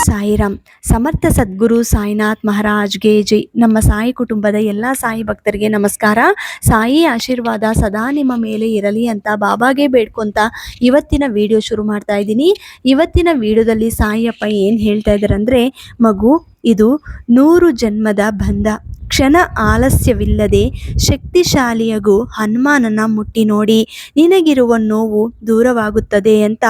ಸಾಯಿರಾಮ್. ಸಮರ್ಥ ಸದ್ಗುರು ಸಾಯಿನಾಥ್ ಮಹಾರಾಜ್ಗೆ ಜೈ. ನಮ್ಮ ಸಾಯಿ ಕುಟುಂಬದ ಎಲ್ಲ ಸಾಯಿ ಭಕ್ತರಿಗೆ ನಮಸ್ಕಾರ. ಸಾಯಿ ಆಶೀರ್ವಾದ ಸದಾ ನಿಮ್ಮ ಮೇಲೆ ಇರಲಿ ಅಂತ ಬಾಬಾಗೆ ಬೇಡ್ಕೊಂತ ಇವತ್ತಿನ ವಿಡಿಯೋ ಶುರು ಮಾಡ್ತಾ ಇದ್ದೀನಿ. ಇವತ್ತಿನ ವಿಡಿಯೋದಲ್ಲಿ ಸಾಯಿಯಪ್ಪ ಏನು ಹೇಳ್ತಾ ಇದ್ದಾರೆ ಅಂದರೆ, ಮಗು, ಇದು 100 ಜನ್ಮದ ಬಂಧ. ಕ್ಷಣ ಆಲಸ್ಯವಿಲ್ಲದೆ ಶಕ್ತಿಶಾಲಿಯಗೂ ಹನುಮಾನನ ಮುಟ್ಟಿ ನೋಡಿ, ನಿನಗಿರುವ ನೋವು ದೂರವಾಗುತ್ತದೆ ಅಂತ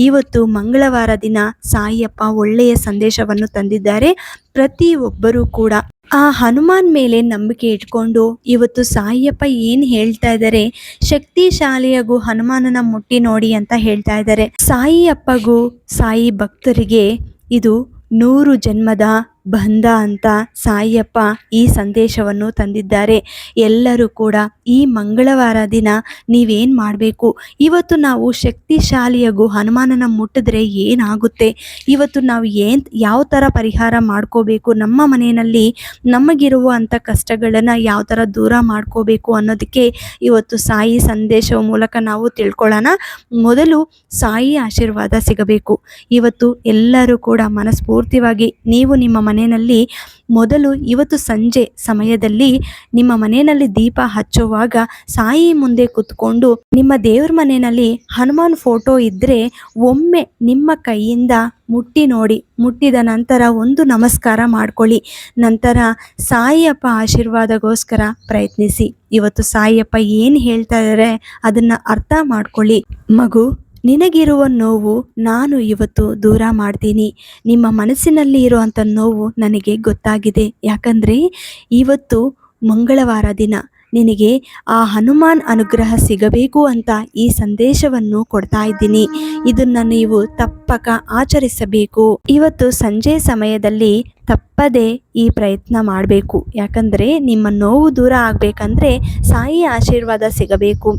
ಇವತ್ತು ಮಂಗಳವಾರ ದಿನ ಸಾಯಿಯಪ್ಪ ಒಳ್ಳೆಯ ಸಂದೇಶವನ್ನು ತಂದಿದ್ದಾರೆ. ಪ್ರತಿಯೊಬ್ಬರೂ ಕೂಡ ಆ ಹನುಮಾನ್ ಮೇಲೆ ನಂಬಿಕೆ ಇಟ್ಕೊಂಡು ಇವತ್ತು ಸಾಯಿಯಪ್ಪ ಏನು ಹೇಳ್ತಾ ಇದ್ದಾರೆ, ಶಕ್ತಿಶಾಲಿಯಾಗೂ ಹನುಮಾನನ ಮುಟ್ಟಿ ನೋಡಿ ಅಂತ ಹೇಳ್ತಾ ಇದ್ದಾರೆ. ಸಾಯಿಯಪ್ಪಗೂ ಸಾಯಿ ಭಕ್ತರಿಗೆ ಇದು 100 ಜನ್ಮದ ಬಂಧ ಅಂತ ಸಾಯಿಯಪ್ಪ ಈ ಸಂದೇಶವನ್ನು ತಂದಿದ್ದಾರೆ. ಎಲ್ಲರೂ ಕೂಡ ಈ ಮಂಗಳವಾರ ದಿನ ನೀವೇನು ಮಾಡಬೇಕು, ಇವತ್ತು ನಾವು ಶಕ್ತಿಶಾಲಿಯಾಗೂ ಹನುಮಾನನ ಮುಟ್ಟಿದ್ರೆ ಏನಾಗುತ್ತೆ, ಇವತ್ತು ನಾವು ಯಾವ ಥರ ಪರಿಹಾರ ಮಾಡ್ಕೋಬೇಕು, ನಮ್ಮ ಮನೆಯಲ್ಲಿ ನಮಗಿರುವಂಥ ಕಷ್ಟಗಳನ್ನು ಯಾವ ಥರ ದೂರ ಮಾಡ್ಕೋಬೇಕು ಅನ್ನೋದಕ್ಕೆ ಇವತ್ತು ಸಾಯಿ ಸಂದೇಶದ ಮೂಲಕ ನಾವು ತಿಳ್ಕೊಳ್ಳೋಣ. ಮೊದಲು ಸಾಯಿ ಆಶೀರ್ವಾದ ಸಿಗಬೇಕು. ಇವತ್ತು ಎಲ್ಲರೂ ಕೂಡ ಮನಸ್ಫೂರ್ತಿಯಾಗಿ ನೀವು ನಿಮ್ಮ ಮನೆಯಲ್ಲಿ ಮೊದಲು ಇವತ್ತು ಸಂಜೆ ಸಮಯದಲ್ಲಿ ನಿಮ್ಮ ಮನೆಯಲ್ಲಿ ದೀಪ ಹಚ್ಚುವಾಗ ಸಾಯಿ ಮುಂದೆ ಕೂತ್ಕೊಂಡು ನಿಮ್ಮ ದೇವ್ರ ಮನೆಯಲ್ಲಿ ಹನುಮಾನ್ ಫೋಟೋ ಇದ್ದರೆ ಒಮ್ಮೆ ನಿಮ್ಮ ಕೈಯಿಂದ ಮುಟ್ಟಿ ನೋಡಿ. ಮುಟ್ಟಿದ ನಂತರ ಒಂದು ನಮಸ್ಕಾರ ಮಾಡ್ಕೊಳ್ಳಿ. ನಂತರ ಸಾಯಿಯಪ್ಪ ಆಶೀರ್ವಾದಗೋಸ್ಕರ ಪ್ರಯತ್ನಿಸಿ. ಇವತ್ತು ಸಾಯಿಯಪ್ಪ ಏನು ಹೇಳ್ತಾ ಇದ್ದಾರೆ ಅದನ್ನು ಅರ್ಥ ಮಾಡ್ಕೊಳ್ಳಿ. ಮಗು, ನಿನಗಿರುವ ನೋವು ನಾನು ಇವತ್ತು ದೂರ ಮಾಡ್ತೀನಿ. ನಿಮ್ಮ ಮನಸ್ಸಿನಲ್ಲಿ ಇರುವಂಥ ನೋವು ನನಗೆ ಗೊತ್ತಾಗಿದೆ. ಯಾಕಂದರೆ ಇವತ್ತು ಮಂಗಳವಾರ ದಿನ ನಿನಗೆ ಆ ಹನುಮಾನ್ ಅನುಗ್ರಹ ಸಿಗಬೇಕು ಅಂತ ಈ ಸಂದೇಶವನ್ನು ಕೊಡ್ತಾ ಇದ್ದೀನಿ. ಇದನ್ನು ನೀವು ತಪ್ಪಕ ಆಚರಿಸಬೇಕು. ಇವತ್ತು ಸಂಜೆ ಸಮಯದಲ್ಲಿ ತಪ್ಪದೆ ಈ ಪ್ರಯತ್ನ ಮಾಡಬೇಕು. ಯಾಕಂದರೆ ನಿಮ್ಮ ನೋವು ದೂರ ಆಗಬೇಕಂದ್ರೆ ಸಾಯಿ ಆಶೀರ್ವಾದ ಸಿಗಬೇಕು,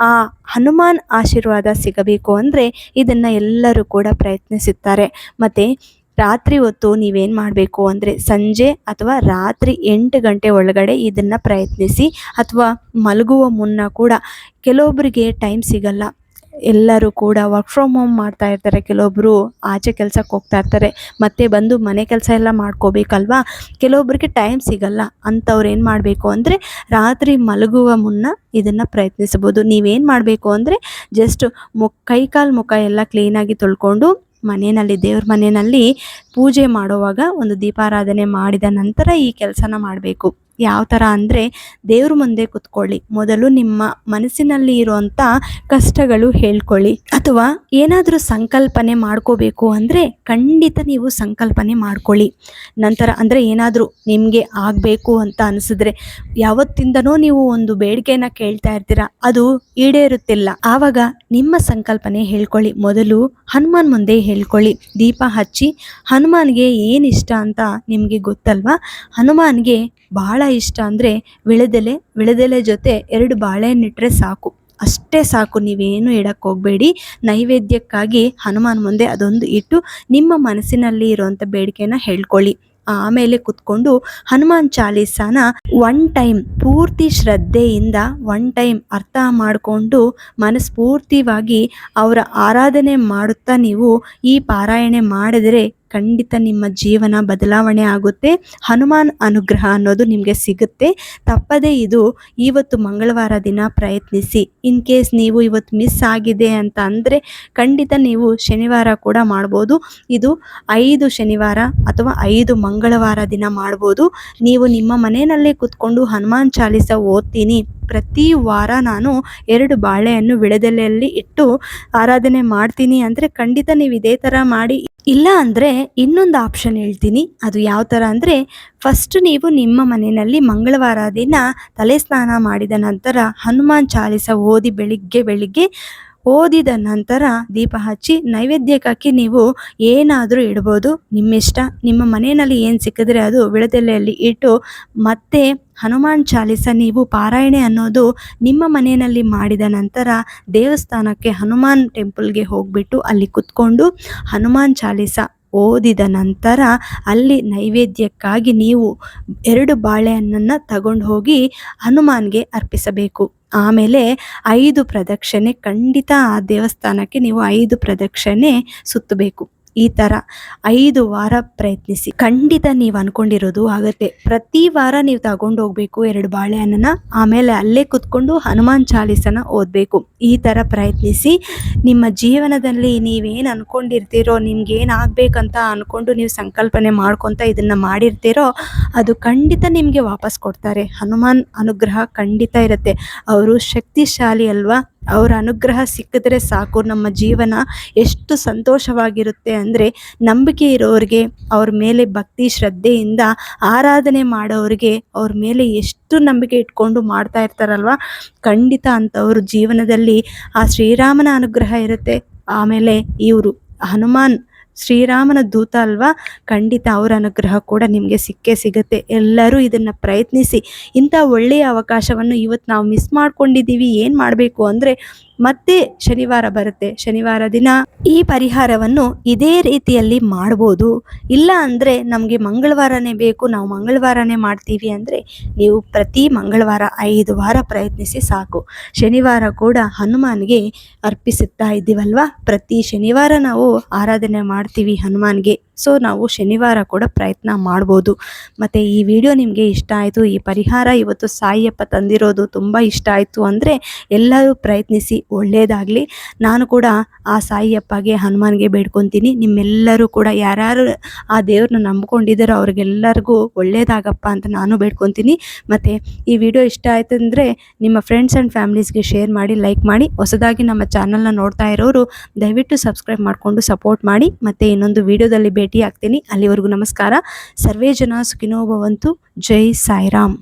ಆ ಹನುಮಾನ್ ಆಶೀರ್ವಾದ ಸಿಗಬೇಕು ಅಂದರೆ ಇದನ್ನು ಎಲ್ಲರೂ ಕೂಡ ಪ್ರಯತ್ನಿಸುತ್ತಾರೆ. ಮತ್ತು ರಾತ್ರಿ ಹೊತ್ತು ನೀವೇನು ಮಾಡಬೇಕು ಅಂದರೆ ಸಂಜೆ ಅಥವಾ ರಾತ್ರಿ 8 ಗಂಟೆ ಒಳಗಡೆ ಇದನ್ನು ಪ್ರಯತ್ನಿಸಿ. ಅಥವಾ ಮಲಗುವ ಮುನ್ನ ಕೂಡ, ಕೆಲವೊಬ್ಬರಿಗೆ ಟೈಮ್ ಸಿಗಲ್ಲ, ಎಲ್ಲರೂ ಕೂಡ ವರ್ಕ್ ಫ್ರಮ್ ಹೋಮ್ ಮಾಡ್ತಾ ಇರ್ತಾರೆ, ಕೆಲವೊಬ್ಬರು ಆಚೆ ಕೆಲಸಕ್ಕೆ ಹೋಗ್ತಾ ಇರ್ತಾರೆ, ಮತ್ತೆ ಬಂದು ಮನೆ ಕೆಲಸ ಎಲ್ಲ ಮಾಡ್ಕೋಬೇಕಲ್ವಾ, ಕೆಲವೊಬ್ಬರಿಗೆ ಟೈಮ್ ಸಿಗಲ್ಲ. ಅಂಥವ್ರು ಏನು ಮಾಡಬೇಕು ಅಂದರೆ ರಾತ್ರಿ ಮಲಗುವ ಮುನ್ನ ಇದನ್ನು ಪ್ರಯತ್ನಿಸಬಹುದು. ನೀವೇನು ಮಾಡಬೇಕು ಅಂದರೆ ಜಸ್ಟ್ ಕೈಕಾಲು ಮುಖ ಎಲ್ಲ ಕ್ಲೀನಾಗಿ ತೊಳ್ಕೊಂಡು ಮನೆಯಲ್ಲಿ ದೇವ್ರ ಮನೆಯಲ್ಲಿ ಪೂಜೆ ಮಾಡುವಾಗ ಒಂದು ದೀಪಾರಾಧನೆ ಮಾಡಿದ ನಂತರ ಈ ಕೆಲಸನ ಮಾಡಬೇಕು. ಯಾವ ಥರ ಅಂದರೆ ದೇವ್ರ ಮುಂದೆ ಕೂತ್ಕೊಳ್ಳಿ. ಮೊದಲು ನಿಮ್ಮ ಮನಸ್ಸಿನಲ್ಲಿ ಇರುವಂಥ ಕಷ್ಟಗಳು ಹೇಳ್ಕೊಳ್ಳಿ. ಅಥವಾ ಏನಾದರೂ ಸಂಕಲ್ಪನೆ ಮಾಡ್ಕೋಬೇಕು ಅಂದರೆ ಖಂಡಿತ ನೀವು ಸಂಕಲ್ಪನೆ ಮಾಡ್ಕೊಳ್ಳಿ. ನಂತರ ಅಂದರೆ ಏನಾದರೂ ನಿಮಗೆ ಆಗಬೇಕು ಅಂತ ಅನಿಸಿದ್ರೆ, ಯಾವತ್ತಿಂದನೋ ನೀವು ಒಂದು ಬೇಡಿಕೆನ ಕೇಳ್ತಾ ಇರ್ತೀರ, ಅದು ಈಡೇರುತ್ತಿಲ್ಲ, ಆವಾಗ ನಿಮ್ಮ ಸಂಕಲ್ಪನೆ ಹೇಳ್ಕೊಳ್ಳಿ. ಮೊದಲು ಹನುಮಾನ್ ಮುಂದೆ ಹೇಳ್ಕೊಳ್ಳಿ. ದೀಪ ಹಚ್ಚಿ ಹನುಮಾನ್ಗೆ ಏನು ಇಷ್ಟ ಅಂತ ನಿಮಗೆ ಗೊತ್ತಲ್ವಾ. ಹನುಮಾನ್ಗೆ ಭಾಳ ಇಷ್ಟ ಅಂದರೆ ವಿಳೆದೆಲೆ ಜೊತೆ 2 ಬಾಳೆಹಣ್ಣಿಟ್ರೆ ಸಾಕು, ಅಷ್ಟೇ ಸಾಕು. ನೀವೇನು ಇಡಕ್ಕೆ ಹೋಗಬೇಡಿ. ನೈವೇದ್ಯಕ್ಕಾಗಿ ಹನುಮಾನ್ ಮುಂದೆ ಅದೊಂದು ಇಟ್ಟು ನಿಮ್ಮ ಮನಸ್ಸಿನಲ್ಲಿ ಇರುವಂಥ ಬೇಡಿಕೆನ ಹೇಳ್ಕೊಳ್ಳಿ. ಆಮೇಲೆ ಕುತ್ಕೊಂಡು ಹನುಮಾನ್ ಚಾಲೀಸಾನ 1 ಟೈಮ್ ಪೂರ್ತಿ ಶ್ರದ್ಧೆಯಿಂದ 1 ಟೈಮ್ ಅರ್ಥ ಮಾಡಿಕೊಂಡು ಮನಸ್ಫೂರ್ತಿಯಾಗಿ ಅವರ ಆರಾಧನೆ ಮಾಡುತ್ತಾ ನೀವು ಈ ಪಾರಾಯಣೆ ಮಾಡಿದರೆ ಖಂಡಿತ ನಿಮ್ಮ ಜೀವನ ಬದಲಾವಣೆ ಆಗುತ್ತೆ. ಹನುಮಾನ್ ಅನುಗ್ರಹ ಅನ್ನೋದು ನಿಮಗೆ ಸಿಗುತ್ತೆ. ತಪ್ಪದೇ ಇದು ಇವತ್ತು ಮಂಗಳವಾರ ದಿನ ಪ್ರಯತ್ನಿಸಿ. ಇನ್ ಕೇಸ್ ನೀವು ಇವತ್ತು ಮಿಸ್ ಆಗಿದೆ ಅಂತ ಅಂದರೆ ಖಂಡಿತ ನೀವು ಶನಿವಾರ ಕೂಡ ಮಾಡ್ಬೋದು. ಇದು 5 ಶನಿವಾರ ಅಥವಾ 5 ಮಂಗಳವಾರ ದಿನ ಮಾಡ್ಬೋದು. ನೀವು ನಿಮ್ಮ ಮನೆಯಲ್ಲೇ ಕೂತ್ಕೊಂಡು ಹನುಮಾನ್ ಚಾಲೀಸ ಓದ್ತೀನಿ, ಪ್ರತಿ ವಾರ ನಾನು 2 ಬಾಳೆಯನ್ನು ವಿಳೆದೆಲೆಯಲ್ಲಿ ಇಟ್ಟು ಆರಾಧನೆ ಮಾಡ್ತೀನಿ ಅಂದರೆ ಖಂಡಿತ ನೀವು ಇದೇ ಥರ ಮಾಡಿ. ಇಲ್ಲ ಅಂದರೆ ಇನ್ನೊಂದು ಆಪ್ಷನ್ ಹೇಳ್ತೀನಿ. ಅದು ಯಾವ ಥರ ಅಂದರೆ, ಫಸ್ಟ್ ನೀವು ನಿಮ್ಮ ಮನೆಯಲ್ಲಿ ಮಂಗಳವಾರ ದಿನ ತಲೆ ಸ್ನಾನ ಮಾಡಿದ ನಂತರ ಹನುಮಾನ್ ಚಾಲೀಸ ಓದಿ ಬೆಳಿಗ್ಗೆ ಓದಿದ ನಂತರ ದೀಪ ಹಚ್ಚಿ ನೈವೇದ್ಯಕ್ಕಾಗಿ ನೀವು ಏನಾದರೂ ಇಡ್ಬೋದು, ನಿಮ್ಮಿಷ್ಟ. ನಿಮ್ಮ ಮನೆಯಲ್ಲಿ ಏನು ಸಿಕ್ಕಿದ್ರೆ ಅದು ವಿಳೆದೆಲೆಯಲ್ಲಿ ಇಟ್ಟು ಮತ್ತೆ ಹನುಮಾನ್ ಚಾಲೀಸ ನೀವು ಪಾರಾಯಣೆ ಅನ್ನೋದು ನಿಮ್ಮ ಮನೆಯಲ್ಲಿ ಮಾಡಿದ ನಂತರ ದೇವಸ್ಥಾನಕ್ಕೆ ಹನುಮಾನ್ ಟೆಂಪಲ್ಗೆ ಹೋಗಿಬಿಟ್ಟು ಅಲ್ಲಿ ಕುತ್ಕೊಂಡು ಹನುಮಾನ್ ಚಾಲೀಸ ಓದಿದ ನಂತರ ಅಲ್ಲಿ ನೈವೇದ್ಯಕ್ಕಾಗಿ ನೀವು 2 ಬಾಳೆಹಣ್ಣನ್ನು ತಗೊಂಡು ಹೋಗಿ ಹನುಮಾನ್ಗೆ ಅರ್ಪಿಸಬೇಕು. ಆಮೇಲೆ 5 ಪ್ರದಕ್ಷಿಣೆ ಖಂಡಿತ ಆ ದೇವಸ್ಥಾನಕ್ಕೆ ನೀವು 5 ಪ್ರದಕ್ಷಿಣೆ ಸುತ್ತಬೇಕು. ಈ ಥರ 5 ವಾರ ಪ್ರಯತ್ನಿಸಿ. ಖಂಡಿತ ನೀವು ಅನ್ಕೊಂಡಿರೋದು ಆಗುತ್ತೆ. ಪ್ರತಿ ವಾರ ನೀವು ತಗೊಂಡು ಹೋಗ್ಬೇಕು 2 ಬಾಳೆಹಣ್ಣನ್ನ. ಆಮೇಲೆ ಅಲ್ಲೇ ಕುತ್ಕೊಂಡು ಹನುಮಾನ್ ಚಾಲೀಸನ ಓದಬೇಕು. ಈ ಥರ ಪ್ರಯತ್ನಿಸಿ. ನಿಮ್ಮ ಜೀವನದಲ್ಲಿ ನೀವೇನು ಅನ್ಕೊಂಡಿರ್ತೀರೋ, ನಿಮ್ಗೇನು ಆಗಬೇಕಂತ ಅಂದ್ಕೊಂಡು ನೀವು ಸಂಕಲ್ಪನೆ ಮಾಡ್ಕೊತ ಇದನ್ನು ಮಾಡಿರ್ತೀರೋ ಅದು ಖಂಡಿತ ನಿಮಗೆ ವಾಪಸ್ ಕೊಡ್ತಾರೆ. ಹನುಮಾನ್ ಅನುಗ್ರಹ ಖಂಡಿತ ಇರುತ್ತೆ. ಅವರು ಶಕ್ತಿಶಾಲಿ ಅಲ್ವಾ. ಅವರ ಅನುಗ್ರಹ ಸಿಕ್ಕಿದ್ರೆ ಸಾಕು, ನಮ್ಮ ಜೀವನ ಎಷ್ಟು ಸಂತೋಷವಾಗಿರುತ್ತೆ ಅಂದರೆ, ನಂಬಿಕೆ ಇರೋರಿಗೆ, ಅವ್ರ ಮೇಲೆ ಭಕ್ತಿ ಶ್ರದ್ಧೆಯಿಂದ ಆರಾಧನೆ ಮಾಡೋರಿಗೆ, ಅವ್ರ ಮೇಲೆ ಎಷ್ಟು ನಂಬಿಕೆ ಇಟ್ಕೊಂಡು ಮಾಡ್ತಾ ಇರ್ತಾರಲ್ವ, ಖಂಡಿತ ಅಂಥವ್ರ ಜೀವನದಲ್ಲಿ ಆ ಶ್ರೀರಾಮನ ಅನುಗ್ರಹ ಇರುತ್ತೆ. ಆಮೇಲೆ ಇವರು ಹನುಮಾನ್ ಶ್ರೀರಾಮನ ದೂತ ಅಲ್ವಾ, ಖಂಡಿತ ಅವರ ಅನುಗ್ರಹ ಕೂಡ ನಿಮಗೆ ಸಿಕ್ಕೇ ಸಿಗುತ್ತೆ. ಎಲ್ಲರೂ ಇದನ್ನು ಪ್ರಯತ್ನಿಸಿ. ಇಂಥ ಒಳ್ಳೆಯ ಅವಕಾಶವನ್ನು ಇವತ್ತು ನಾವು ಮಿಸ್ ಮಾಡ್ಕೊಂಡಿದ್ದೀವಿ. ಏನು ಮಾಡಬೇಕು ಅಂದರೆ, ಮತ್ತೆ ಶನಿವಾರ ಬರುತ್ತೆ, ಶನಿವಾರ ದಿನ ಈ ಪರಿಹಾರವನ್ನು ಇದೇ ರೀತಿಯಲ್ಲಿ ಮಾಡ್ಬೋದು. ಇಲ್ಲ ಅಂದರೆ ನಮಗೆ ಮಂಗಳವಾರನೇ ಬೇಕು, ನಾವು ಮಂಗಳವಾರನೇ ಮಾಡ್ತೀವಿ ಅಂದರೆ ನೀವು ಪ್ರತಿ ಮಂಗಳವಾರ 5 ವಾರ ಪ್ರಯತ್ನಿಸಿ ಸಾಕು. ಶನಿವಾರ ಕೂಡ ಹನುಮಾನ್ಗೆ ಅರ್ಪಿಸುತ್ತಾ ಇದ್ದೀವಲ್ವ, ಪ್ರತಿ ಶನಿವಾರ ನಾವು ಆರಾಧನೆ ಮಾಡ್ತೀವಿ ಹನುಮಾನ್ಗೆ. ಸೊ ನಾವು ಶನಿವಾರ ಕೂಡ ಪ್ರಯತ್ನ ಮಾಡ್ಬೋದು. ಮತ್ತು ಈ ವಿಡಿಯೋ ನಿಮಗೆ ಇಷ್ಟ ಆಯಿತು, ಈ ಪರಿಹಾರ ಇವತ್ತು ಸಾಯಿಯಪ್ಪ ತಂದಿರೋದು ತುಂಬ ಇಷ್ಟ ಆಯಿತು ಅಂದರೆ ಎಲ್ಲರೂ ಪ್ರಯತ್ನಿಸಿ, ಒಳ್ಳೆಯದಾಗಲಿ. ನಾನು ಕೂಡ ಆ ಸಾಯಿಯಪ್ಪಗೆ ಹನುಮಾನ್ಗೆ ಬೇಡ್ಕೊತೀನಿ. ನಿಮ್ಮೆಲ್ಲರೂ ಕೂಡ ಯಾರ್ಯಾರು ಆ ದೇವ್ರನ್ನ ನಂಬ್ಕೊಂಡಿದ್ದಾರೋ ಅವ್ರಿಗೆಲ್ಲರಿಗೂ ಒಳ್ಳೆಯದಾಗಪ್ಪ ಅಂತ ನಾನು ಬೇಡ್ಕೊತೀನಿ. ಮತ್ತು ಈ ವಿಡಿಯೋ ಇಷ್ಟ ಆಯಿತು ಅಂದರೆ ನಿಮ್ಮ ಫ್ರೆಂಡ್ಸ್ ಆ್ಯಂಡ್ ಫ್ಯಾಮಿಲೀಸ್ಗೆ ಶೇರ್ ಮಾಡಿ, ಲೈಕ್ ಮಾಡಿ. ಹೊಸದಾಗಿ ನಮ್ಮ ಚಾನಲ್ನ ನೋಡ್ತಾ ಇರೋರು ದಯವಿಟ್ಟು ಸಬ್ಸ್ಕ್ರೈಬ್ ಮಾಡಿಕೊಂಡು ಸಪೋರ್ಟ್ ಮಾಡಿ. ಮತ್ತು ಇನ್ನೊಂದು ವಿಡಿಯೋದಲ್ಲಿ ಭೇಟಿ ಆಗ್ತೀನಿ. ಅಲ್ಲಿವರೆಗೂ ನಮಸ್ಕಾರ. ಸರ್ವೇ ಜನ ಸುಖಿನೋ ಭವಂತು. ಜೈ ಸಾಯಿರಾಮ್.